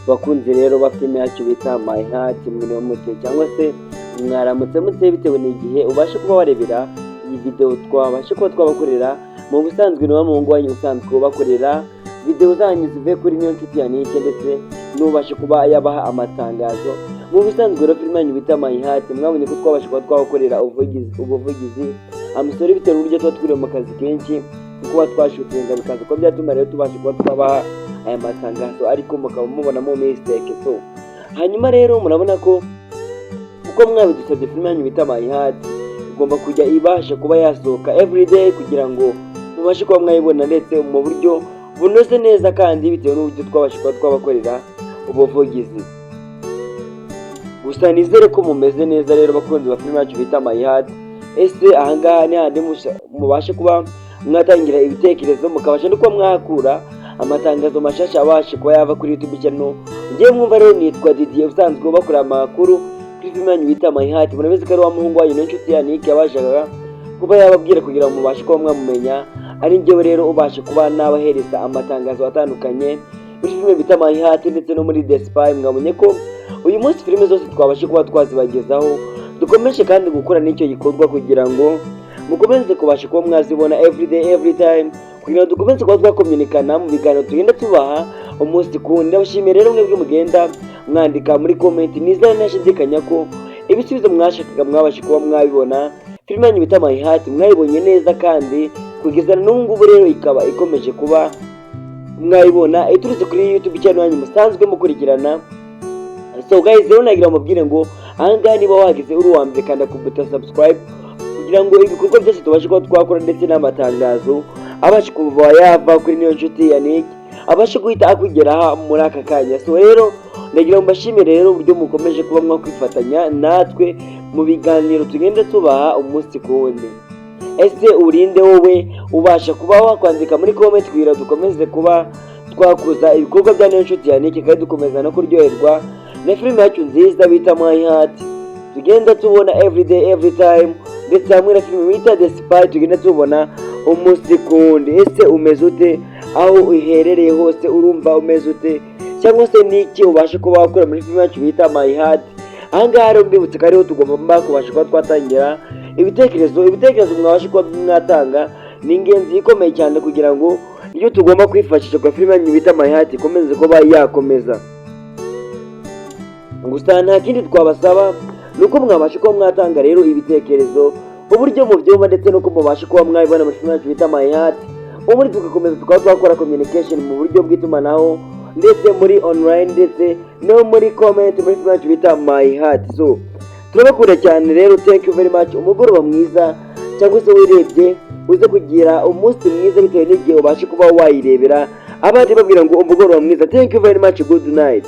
bakunze rero ba filime yacu bita My Heart mwiriwe mute cyangwa se mwaramutse mute bitewe n'igihe ubashe kuba warebera iyi video twabashe kuba twabakorera mu busanzwe niba mu ngo wanyu usanzwe bakorera video zanyu zivuye kuri niyo nshuti yanike ndetse n'ubashe kuba yabaha amatangazo mu busanzwe rero filime yanyu bita My Heart mwabonye ko twabashe kuba twabakorera ubuvugizi amusore bitewe n'uburyo tuba twiriwe mu kazi kenshi kuba twashutinga bikaza ko byatuma rero tubashe kuba twabaha aya matangazo ariko mukaba mubonamo mistake. So hanyuma rero murabona ko uko mwabidusabye filime yanyu bita My Heart igomba kujya ibasha kuba yasohoka everyday kugira ngo mubashe kuba mwayibona ndetse mu buryo bunoze neza kandi bitewe n'uburyo twabashe kuba twabakorera ubuvugizi. Gusa nizere ko mumeze neza rero bakunzi ba filime yacu bita My Heart. Ese ahangaha ni handi mubashe kuba mwatangira ibitekerezo mukabasha no kuba mwakura amatangazo mashasha abashe kuba yava kuri YouTube channel. Ngiye mwumva rero nitwa Didier usanzwe bakora amakuru kuri filime yanyu bita My Heart. Murabizi ko ari wa muhungu wanyu n'inshuti yanike yabashaga kuba yababwira kugira ngo mubashe kuba mwamumenya. Ari njyewe rero ubashe kuba nabahereza amatangazo atandukanye kuri filime bita My Heart ndetse no muri The Spy. Mwamenye ko uyu munsi filime zose twabashe kuba twazibagezaho dukomeje kandi gukora n'icyo gikorwa kugira ngo mukomeze kubasha kuba mwazibona everyday every time kugira ngo dukomeze kuba twakomunikana mu biganiro tugenda tubaha umunsi kundi. Ndabashimiye rero mwebwe mugenda mwandika muri comment nizera ntashidikanya ko ibisubizo mwashakaga mwabashe kuba mwabibona. Filime yanyu bita My Heart mwayibonye neza kandi kugeza n'ubu ngubu rero ikaba ikomeje kuba mwayibona iturutse kuri YouTube channel yanyu musanzwe mukurikirana. So guys rero nagira mubwire ngo ahangaha niba wagize uri wa mbere kandi kubuta subscribe kugira ngo ibikorwa byose tubashe kuba twakora ndetse n'amatangazo abashe kuba yava kuri niyo nshuti yanike abashe guhita akugeraho muri aka kanya. So rero nagira mbashimire rero uburyo mukomeje kuba mwakwifatanya natwe mu biganiro tugenda tubaha umunsi ku wundi. Ese urinde wowe ubasha kuba wakwandika muri comment kugira dukomeze kuba twakuza ibikorwa bya niyo nshuti yanike kandi dukomeza no kuryoherwa na filime yacu nziza bita My Heart tugenda tubona everyday every time ndetse hamwe na filime bita The Spy tugenda tubona umunsi ku wundi. Ese umeze ute aho uherereye hose urumva umeze ute cyangwa se niki ubasha kuba wakora muri filime yacu bita My Heart? Ahangaha rero mbibutse ko ariho tugomba kubasha kuba twatangira ibitekerezo mwabasha kuba mwatanga ni ingenzi ikomeye cyane kugira ngo iyo tugomba kwifashisha kwa filime yanyu bita My Heart ikomeze kuba yakomeza. Gusa nta kindi twabasaba nuko mwabasha kuba mwatanga rero ibitekerezo uburyo mu byumba ndetse nuko mubasha kuba mwabibona muri filime yacu bita My Heart ubundi tugakomeza tukaba twakora communication mu buryo bw'itumanaho ndetse muri online ndetse no muri comment muri filime yacu bita My Heart. So turabakunda cyane rero, thank you very much. Umugoroba mwiza cyangwa se wirebye uze kugira umunsi mwiza bitewe n'igihe ubashe kuba wayirebera abandi babwira ngo umugoroba mwiza. Thank you very much, good night.